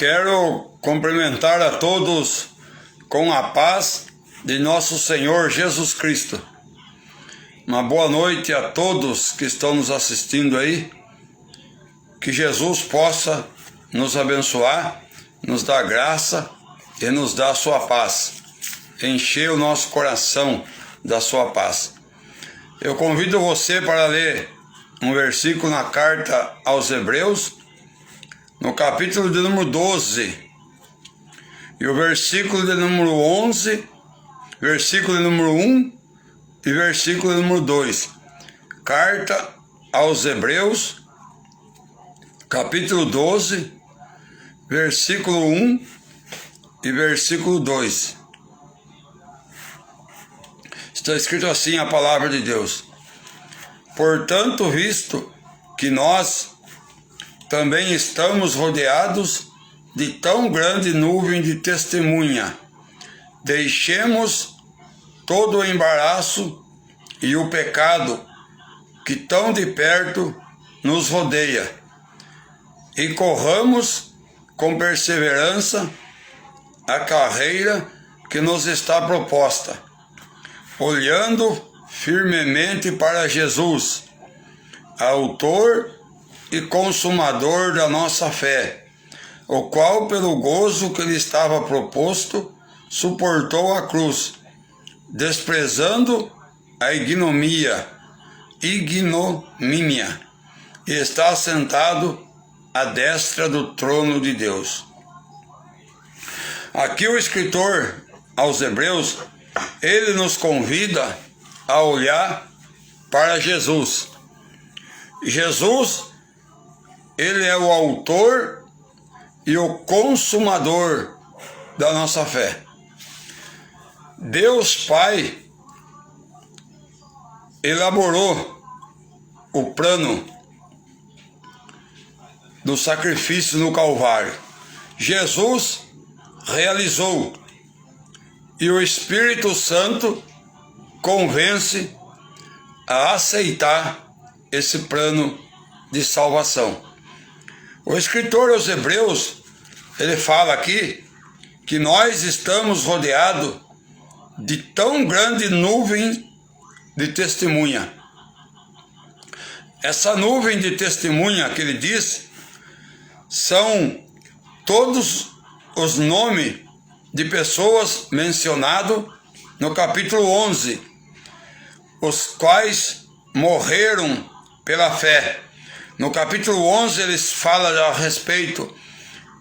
Quero cumprimentar a todos com a paz de nosso Senhor Jesus Cristo. Uma boa noite a todos que estão nos assistindo aí. Que Jesus possa nos abençoar, nos dar graça e nos dar a sua paz. Encher o nosso coração da sua paz. Eu convido você para ler um versículo na carta aos Hebreus, no capítulo de número 12, e o versículo de número 11, versículo de número 1 e versículo de número 2. Carta aos Hebreus, capítulo 12, versículo 1 e versículo 2. Está escrito assim a palavra de Deus: portanto, visto que nós também estamos rodeados de tão grande nuvem de testemunha, deixemos todo o embaraço e o pecado que tão de perto nos rodeia, e corramos com perseverança a carreira que nos está proposta, olhando firmemente para Jesus, autor e consumador da nossa fé, o qual, pelo gozo que lhe estava proposto, suportou a cruz, desprezando a ignomínia, e está sentado à destra do trono de Deus. Aqui o escritor aos Hebreus, ele nos convida a olhar para Jesus. Jesus, ele é o autor e o consumador da nossa fé. Deus Pai elaborou o plano do sacrifício no Calvário. Jesus realizou, e o Espírito Santo convence a aceitar esse plano de salvação. O escritor aos Hebreus, ele fala aqui que nós estamos rodeados de tão grande nuvem de testemunha. Essa nuvem de testemunha que ele diz são todos os nomes de pessoas mencionados no capítulo 11, os quais morreram pela fé. No capítulo 11 eles falam a respeito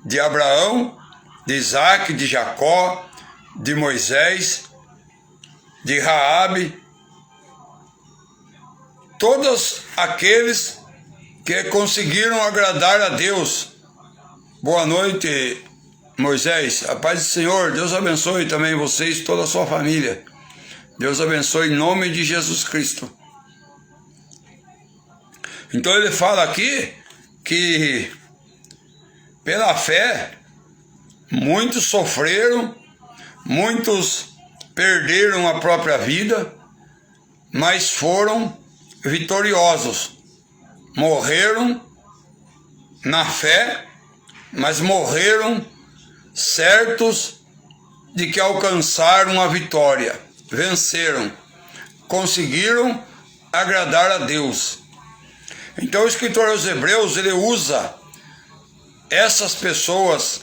de Abraão, de Isaac, de Jacó, de Moisés, de Raabe, todos aqueles que conseguiram agradar a Deus. Boa noite, Moisés. A paz do Senhor, Deus abençoe também vocês e toda a sua família. Deus abençoe em nome de Jesus Cristo. Então ele fala aqui que pela fé muitos sofreram, muitos perderam a própria vida, mas foram vitoriosos. Morreram na fé, mas morreram certos de que alcançaram a vitória, venceram, conseguiram agradar a Deus. Então o escritor aos Hebreus, ele usa essas pessoas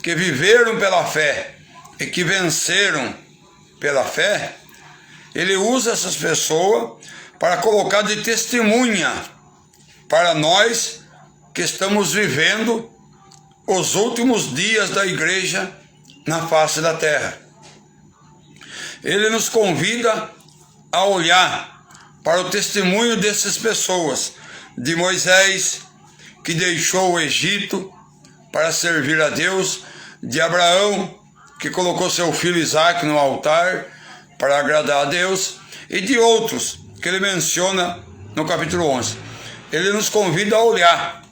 que viveram pela fé e que venceram pela fé, ele usa essas pessoas para colocar de testemunha para nós que estamos vivendo os últimos dias da igreja na face da terra. Ele nos convida a olhar para o testemunho dessas pessoas, de Moisés, que deixou o Egito para servir a Deus, de Abraão, que colocou seu filho Isaac no altar para agradar a Deus, e de outros que ele menciona no capítulo 11. Ele nos convida a olhar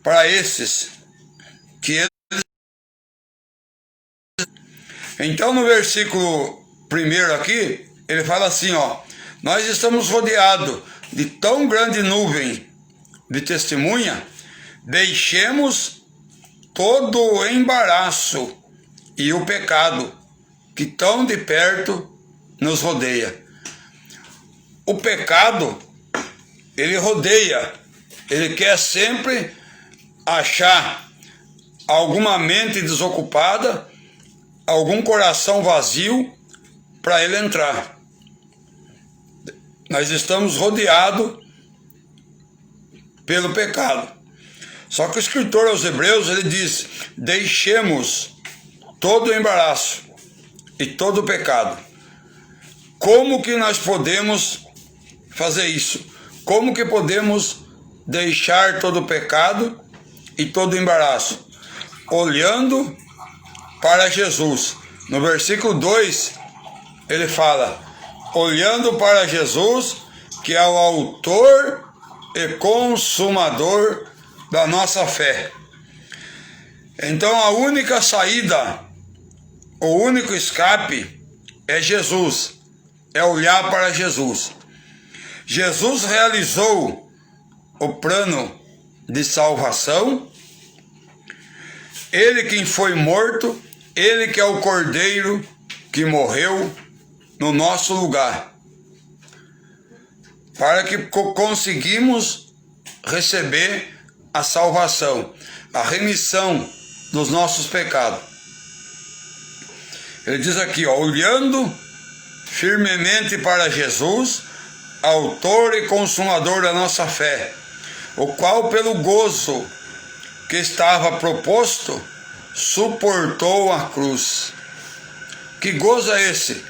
para esses que ele... Então no versículo 1 aqui, ele fala assim, nós estamos rodeados de tão grande nuvem de testemunha, deixemos todo o embaraço e o pecado que tão de perto nos rodeia. O pecado, ele rodeia, ele quer sempre achar alguma mente desocupada, algum coração vazio para ele entrar. Nós estamos rodeados pelo pecado. Só que o escritor aos Hebreus, ele diz: deixemos todo o embaraço e todo o pecado. Como que nós podemos fazer isso? Como que podemos deixar todo o pecado e todo o embaraço? Olhando para Jesus. No versículo 2, ele fala: olhando para Jesus, que é o autor e consumador da nossa fé. Então a única saída, o único escape é Jesus, é olhar para Jesus. Jesus realizou o plano de salvação, ele quem foi morto, ele que é o Cordeiro que morreu no nosso lugar, para que conseguimos receber a salvação, a remissão dos nossos pecados. Ele diz aqui, ó, olhando firmemente para Jesus, autor e consumador da nossa fé, o qual pelo gozo que estava proposto, suportou a cruz. Que gozo é esse?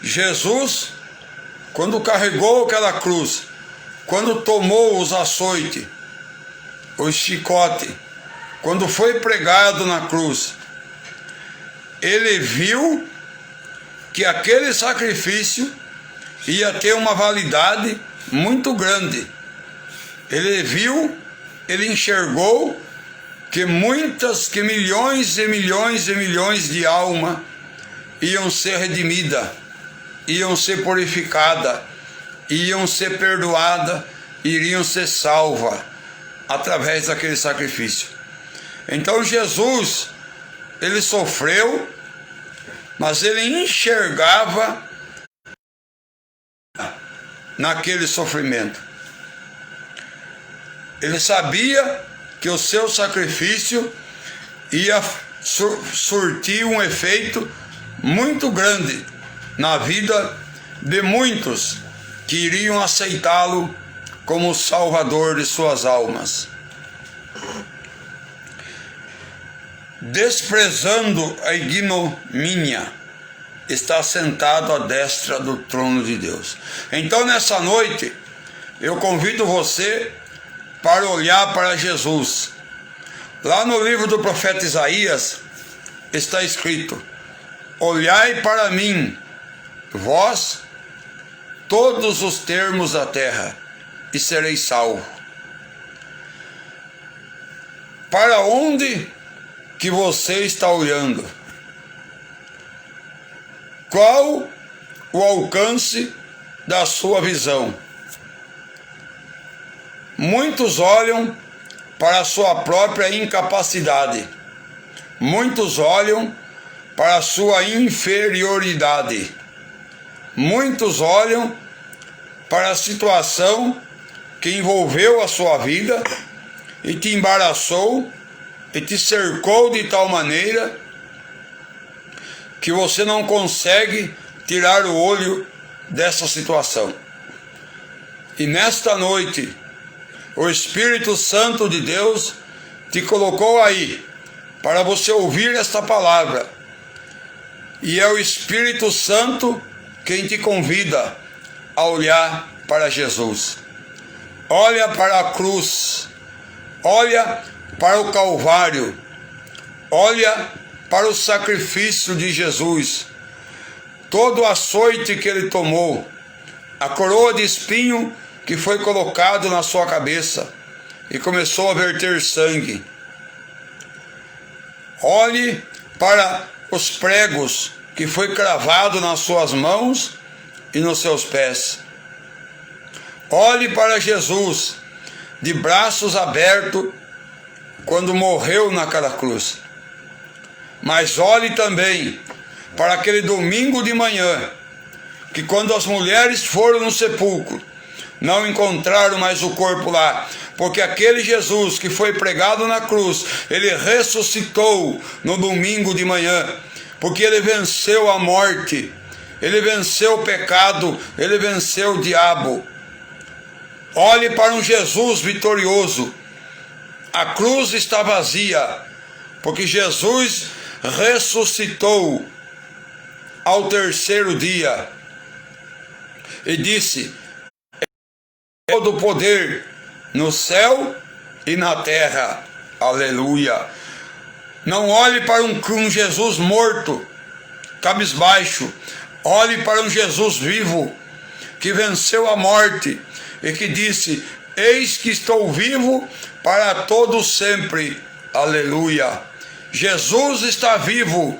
Jesus, quando carregou aquela cruz, quando tomou os açoites, o chicote, quando foi pregado na cruz, ele viu que aquele sacrifício ia ter uma validade muito grande. Ele viu, ele enxergou que milhões e milhões e milhões de almas iam ser redimidas, iam ser purificadas, iam ser perdoadas, iriam ser salvas através daquele sacrifício. Então Jesus, ele sofreu, mas ele enxergava naquele sofrimento. Ele sabia que o seu sacrifício ia surtir um efeito muito grande na vida de muitos que iriam aceitá-lo como o Salvador de suas almas. Desprezando a ignomínia, está sentado à destra do trono de Deus. Então, nessa noite, eu convido você para olhar para Jesus. Lá no livro do profeta Isaías está escrito: olhai para mim, vós, todos os termos da terra, e sereis salvos. Para onde que você está olhando? Qual o alcance da sua visão? Muitos olham para a sua própria incapacidade. Muitos olham para a sua inferioridade. Muitos olham para a situação que envolveu a sua vida e te embaraçou e te cercou de tal maneira que você não consegue tirar o olho dessa situação. E nesta noite, o Espírito Santo de Deus te colocou aí para você ouvir esta palavra. E é o Espírito Santo quem te convida a olhar para Jesus. Olha para a cruz. Olha para o Calvário. Olha para o sacrifício de Jesus. Todo o açoite que ele tomou, a coroa de espinho que foi colocado na sua cabeça e começou a verter sangue. Olhe para os pregos que foi cravado nas suas mãos e nos seus pés. Olhe para Jesus de braços abertos, quando morreu naquela cruz. Mas olhe também para aquele domingo de manhã, que quando as mulheres foram no sepulcro, não encontraram mais o corpo lá, porque aquele Jesus que foi pregado na cruz, ele ressuscitou no domingo de manhã, porque ele venceu a morte, ele venceu o pecado, ele venceu o diabo. Olhe para um Jesus vitorioso. A cruz está vazia, porque Jesus ressuscitou ao terceiro dia e disse: todo o poder no céu e na terra. Aleluia. Não olhe para um Jesus morto, cabisbaixo. Olhe para um Jesus vivo, que venceu a morte e que disse: eis que estou vivo para todo sempre. Aleluia. Jesus está vivo.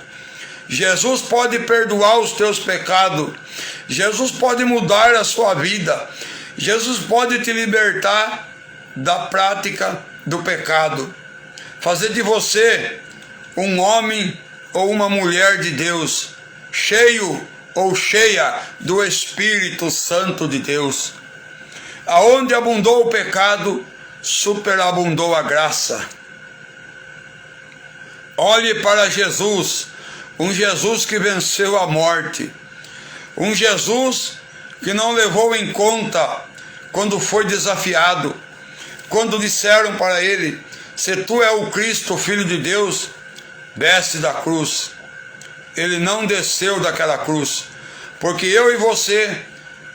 Jesus pode perdoar os teus pecados. Jesus pode mudar a sua vida. Jesus pode te libertar da prática do pecado. Fazer de você um homem ou uma mulher de Deus, cheio ou cheia do Espírito Santo de Deus. Aonde abundou o pecado, superabundou a graça. Olhe para Jesus, um Jesus que venceu a morte, um Jesus que não levou em conta quando foi desafiado, quando disseram para ele: se tu é o Cristo, Filho de Deus, desce da cruz. Ele não desceu daquela cruz, porque eu e você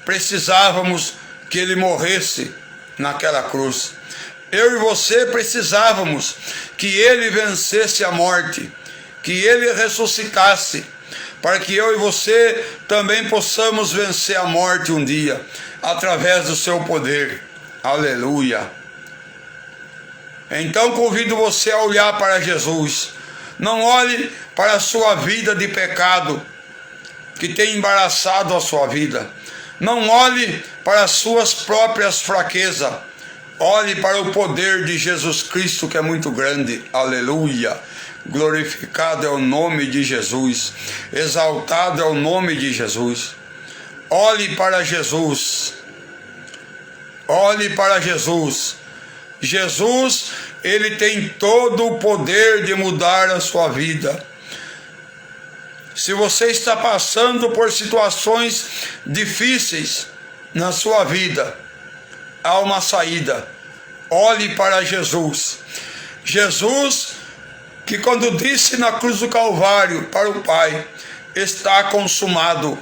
precisávamos que ele morresse naquela cruz. Eu e você precisávamos que ele vencesse a morte, que ele ressuscitasse, para que eu e você também possamos vencer a morte um dia, através do seu poder. Aleluia. Então convido você a olhar para Jesus. Não olhe para a sua vida de pecado, que tem embaraçado a sua vida. Não olhe para as suas próprias fraquezas. Olhe para o poder de Jesus Cristo, que é muito grande. Aleluia. Glorificado é o nome de Jesus. Exaltado é o nome de Jesus. Olhe para Jesus. Olhe para Jesus. Jesus, ele tem todo o poder de mudar a sua vida. Se você está passando por situações difíceis na sua vida, há uma saída. Olhe para Jesus. Jesus, que quando disse na cruz do Calvário para o Pai: está consumado.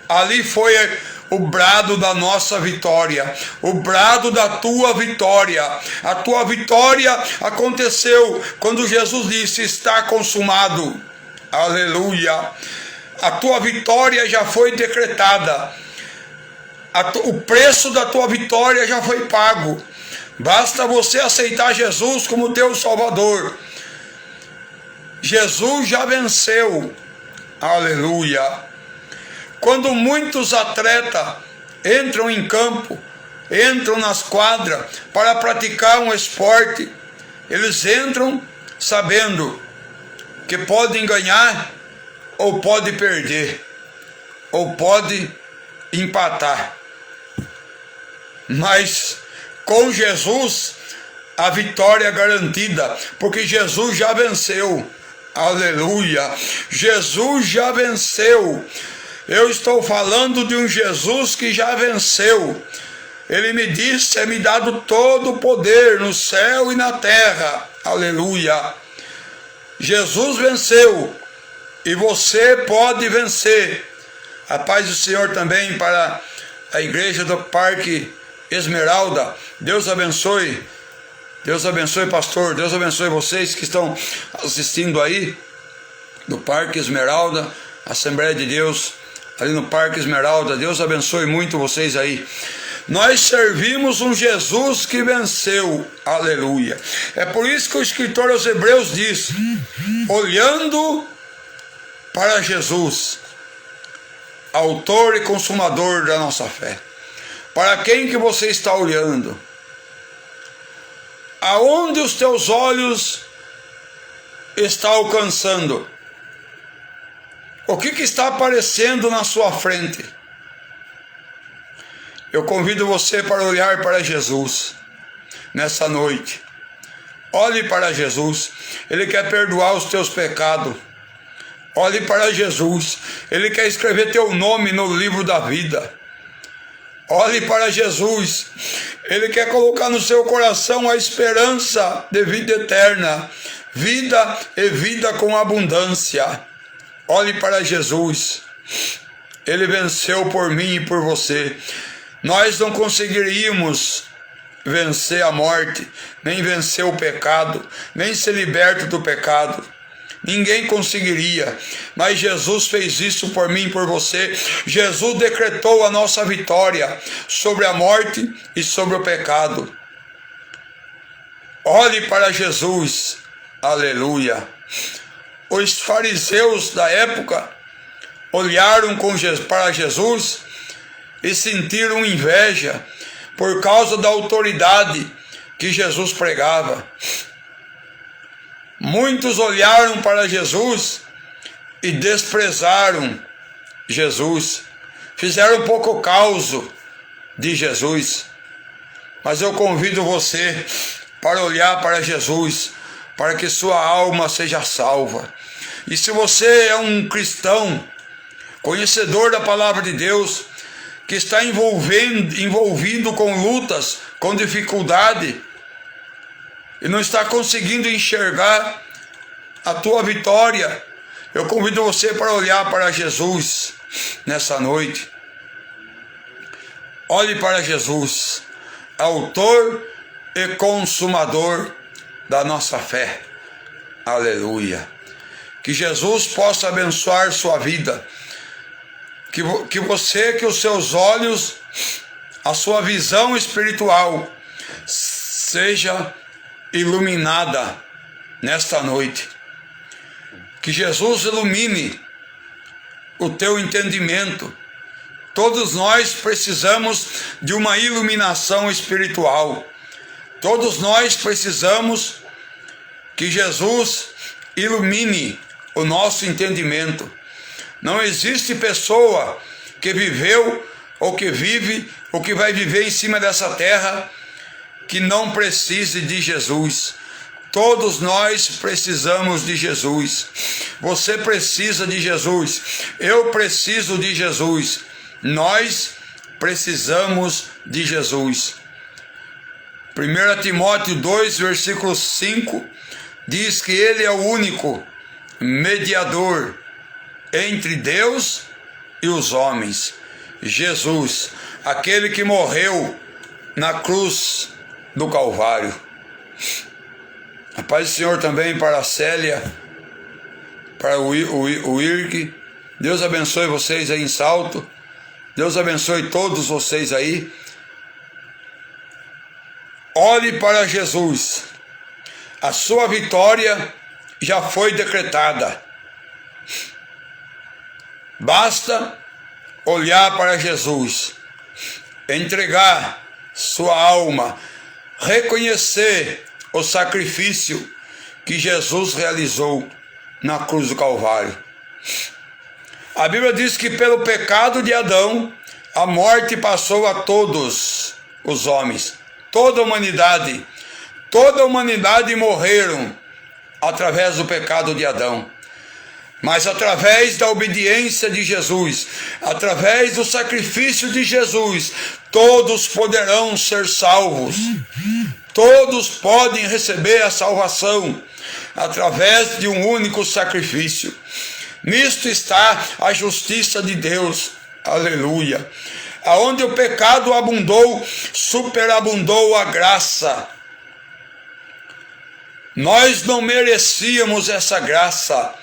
Ali foi o brado da nossa vitória, o brado da tua vitória. A tua vitória aconteceu quando Jesus disse: está consumado. Aleluia. A tua vitória já foi decretada. O preço da tua vitória já foi pago. Basta você aceitar Jesus como teu Salvador. Jesus já venceu. Aleluia. Quando muitos atletas entram em campo, entram nas quadras para praticar um esporte, eles entram sabendo que podem ganhar ou pode perder, ou pode empatar. Mas com Jesus a vitória é garantida, porque Jesus já venceu. Aleluia. Jesus já venceu. Eu estou falando de um Jesus que já venceu. Ele me disse: é me dado todo o poder no céu e na terra. Aleluia. Jesus venceu e você pode vencer. A paz do Senhor também para a igreja do Parque Esmeralda. Deus abençoe. Deus abençoe, pastor. Deus abençoe vocês que estão assistindo aí do Parque Esmeralda, Assembleia de Deus, ali no Parque Esmeralda. Deus abençoe muito vocês aí. Nós servimos um Jesus que venceu. Aleluia. É por isso que o escritor aos Hebreus diz: olhando para Jesus, autor e consumador da nossa fé. Para quem que você está olhando? aonde os teus olhos estão alcançando? O que está aparecendo na sua frente? Eu convido você para olhar para Jesus nessa noite. Olhe para Jesus, Ele quer perdoar os teus pecados. Olhe para Jesus, Ele quer escrever teu nome no livro da vida. Olhe para Jesus, Ele quer colocar no seu coração a esperança de vida eterna, vida e vida com abundância. Olhe para Jesus, Ele venceu por mim e por você. Nós não conseguiríamos vencer a morte, nem vencer o pecado, nem ser liberto do pecado. Ninguém conseguiria, mas Jesus fez isso por mim e por você. Jesus decretou a nossa vitória sobre a morte e sobre o pecado. Olhe para Jesus, aleluia. Os fariseus da época olharam para Jesus e sentiram inveja por causa da autoridade que Jesus pregava. Muitos olharam para Jesus e desprezaram Jesus, fizeram pouco caso de Jesus. Mas eu convido você para olhar para Jesus, para que sua alma seja salva. E se você é um cristão, conhecedor da palavra de Deus, que está envolvido com lutas, com dificuldade, e não está conseguindo enxergar a tua vitória, eu convido você para olhar para Jesus nessa noite. Olhe para Jesus, autor e consumador da nossa fé. Aleluia. Que Jesus possa abençoar sua vida. Que os seus olhos, a sua visão espiritual seja iluminada nesta noite. Que Jesus ilumine o teu entendimento. Todos nós precisamos de uma iluminação espiritual. Todos nós precisamos que Jesus ilumine o nosso entendimento. Não existe pessoa que viveu ou que vive ou que vai viver em cima dessa terra que não precise de Jesus. Todos nós precisamos de Jesus. Você precisa de Jesus. Eu preciso de Jesus. Nós precisamos de Jesus. 1 Timóteo 2, versículo 5, diz que Ele é o único mediador entre Deus e os homens. Jesus, aquele que morreu na cruz do Calvário. A paz do Senhor também para a Célia, para o Irk. Deus abençoe vocês aí em Salto. Deus abençoe todos vocês aí. Olhe para Jesus. A sua vitória já foi decretada. Basta olhar para Jesus, entregar sua alma, reconhecer o sacrifício que Jesus realizou na cruz do Calvário. A Bíblia diz que pelo pecado de Adão, a morte passou a todos os homens, toda a humanidade morreram através do pecado de Adão. Mas através da obediência de Jesus, através do sacrifício de Jesus, todos poderão ser salvos. Todos podem receber a salvação através de um único sacrifício. Nisto está a justiça de Deus. Aleluia. Aonde o pecado abundou, superabundou a graça. Nós não merecíamos essa graça,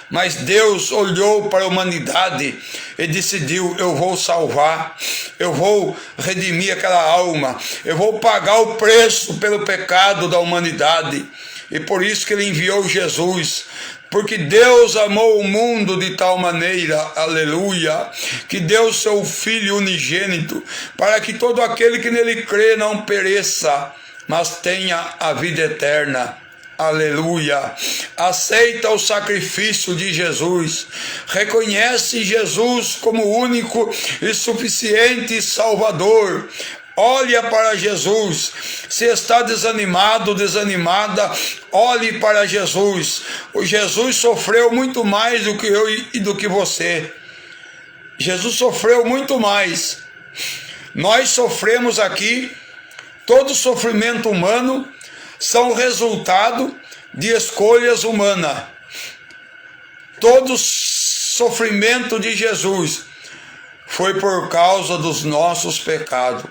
mas Deus olhou para a humanidade e decidiu: eu vou salvar, eu vou redimir aquela alma, eu vou pagar o preço pelo pecado da humanidade. E por isso que Ele enviou Jesus, porque Deus amou o mundo de tal maneira, aleluia, que deu seu Filho unigênito, para que todo aquele que nele crê não pereça, mas tenha a vida eterna. Aleluia. Aceita o sacrifício de Jesus. Reconhece Jesus como único e suficiente Salvador. Olha para Jesus. Se está desanimado, desanimada, olhe para Jesus. O Jesus sofreu muito mais do que eu e do que você. Jesus sofreu muito mais. Nós sofremos aqui. Todo sofrimento humano são resultado de escolhas humanas. Todo sofrimento de Jesus foi por causa dos nossos pecados.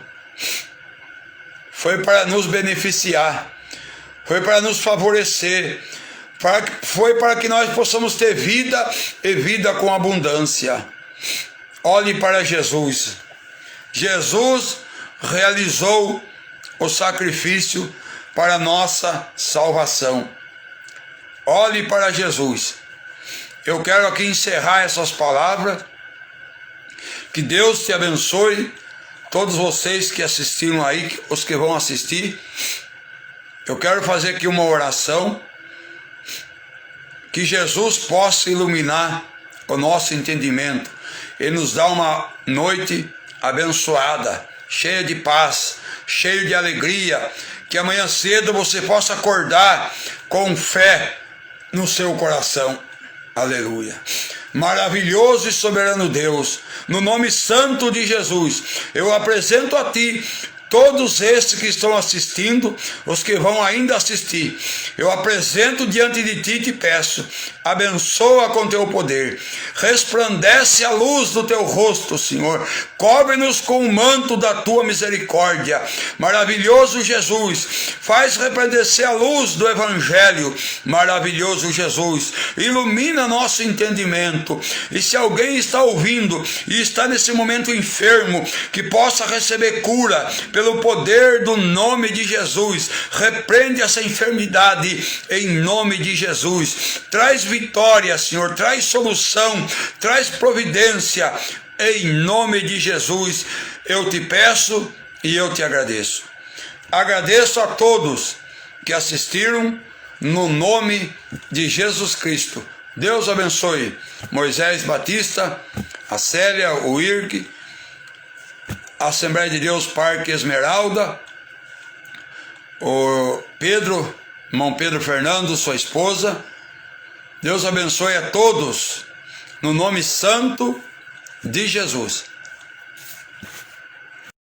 Foi para nos beneficiar, foi para nos favorecer, foi para que nós possamos ter vida e vida com abundância. Olhe para Jesus. Jesus realizou o sacrifício para nossa salvação. Olhe para Jesus. Eu quero aqui encerrar essas palavras. Que Deus te abençoe. Todos vocês que assistiram aí, os que vão assistir. Eu quero fazer aqui uma oração. Que Jesus possa iluminar o nosso entendimento e nos dar uma noite abençoada, cheia de paz, cheia de alegria. Que amanhã cedo você possa acordar com fé no seu coração. Aleluia. Maravilhoso e soberano Deus, no nome santo de Jesus, eu apresento a Ti todos estes que estão assistindo, os que vão ainda assistir. Eu apresento diante de Ti e te peço, abençoa com Teu poder, resplandece a luz do Teu rosto, Senhor, cobre-nos com o manto da Tua misericórdia. Maravilhoso Jesus, faz resplandecer a luz do Evangelho. Maravilhoso Jesus, ilumina nosso entendimento. E se alguém está ouvindo e está nesse momento enfermo, que possa receber cura pelo poder do nome de Jesus. Repreende essa enfermidade em nome de Jesus. Traz vitória, Senhor, traz solução, traz providência em nome de Jesus. Eu te peço e eu te agradeço. Agradeço a todos que assistiram no nome de Jesus Cristo. Deus abençoe Moisés Batista, a Célia, o Irk, a Assembleia de Deus Parque Esmeralda, o Pedro, irmão Pedro Fernando, sua esposa. Deus abençoe a todos no nome santo de Jesus.